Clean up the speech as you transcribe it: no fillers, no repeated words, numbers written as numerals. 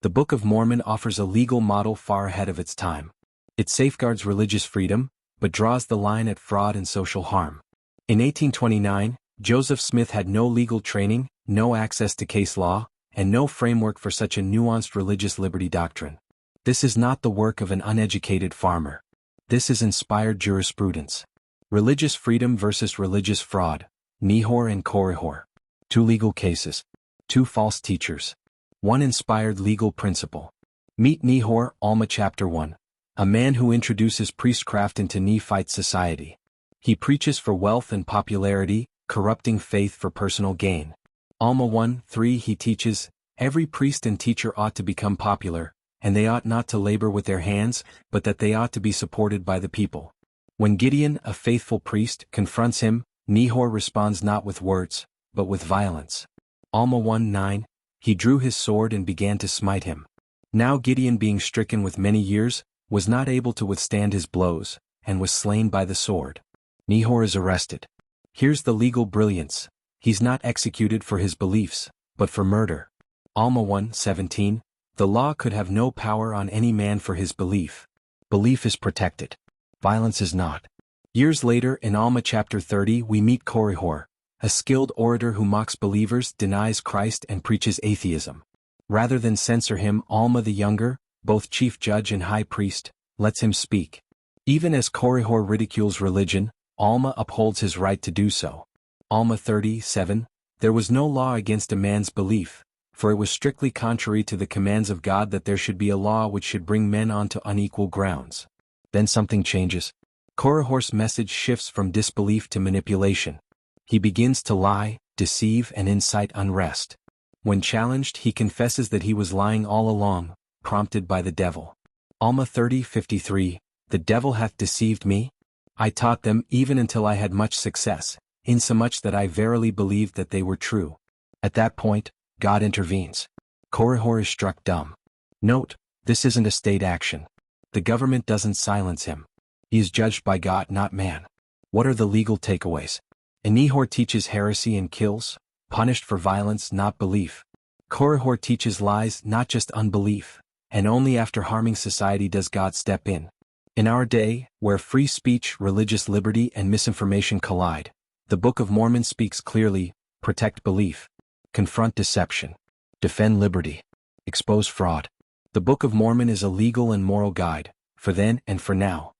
The Book of Mormon offers a legal model far ahead of its time. It safeguards religious freedom, but draws the line at fraud and social harm. In 1829, Joseph Smith had no legal training, no access to case law, and no framework for such a nuanced religious liberty doctrine. This is not the work of an uneducated farmer. This is inspired jurisprudence. Religious freedom versus religious fraud. Nehor and Korihor. 2 legal cases. 2 false teachers. 1 inspired legal principle. Meet Nehor, Alma Chapter 1. A man who introduces priestcraft into Nephite society. He preaches for wealth and popularity, corrupting faith for personal gain. Alma 1:3 He teaches, every priest and teacher ought to become popular, and they ought not to labor with their hands, but that they ought to be supported by the people. When Gideon, a faithful priest, confronts him, Nehor responds not with words, but with violence. Alma 1:9 He drew his sword and began to smite him. Now Gideon, being stricken with many years, was not able to withstand his blows, and was slain by the sword. Nehor is arrested. Here's the legal brilliance. He's not executed for his beliefs, but for murder. Alma 1:17 The law could have no power on any man for his belief. Belief is protected. Violence is not. Years later, in Alma chapter 30, we meet Korihor, a skilled orator who mocks believers, denies Christ, and preaches atheism. Rather than censor him, Alma the younger, both chief judge and high priest, lets him speak. Even as Korihor ridicules religion, Alma upholds his right to do so. Alma 30:7 There was no law against a man's belief, for it was strictly contrary to the commands of God that there should be a law which should bring men onto unequal grounds. Then something changes. Korihor's message shifts from disbelief to manipulation. He begins to lie, deceive, and incite unrest. When challenged, he confesses that he was lying all along, prompted by the devil. Alma 30:53 The devil hath deceived me. I taught them even until I had much success, insomuch that I verily believed that they were true. At that point, God intervenes. Korihor is struck dumb. Note, this isn't a state action. The government doesn't silence him. He is judged by God, not man. What are the legal takeaways? Nehor teaches heresy and kills, punished for violence, not belief. Korihor teaches lies, not just unbelief, and only after harming society does God step in. In our day, where free speech, religious liberty, and misinformation collide, the Book of Mormon speaks clearly: protect belief, confront deception, defend liberty, expose fraud. The Book of Mormon is a legal and moral guide, for then and for now.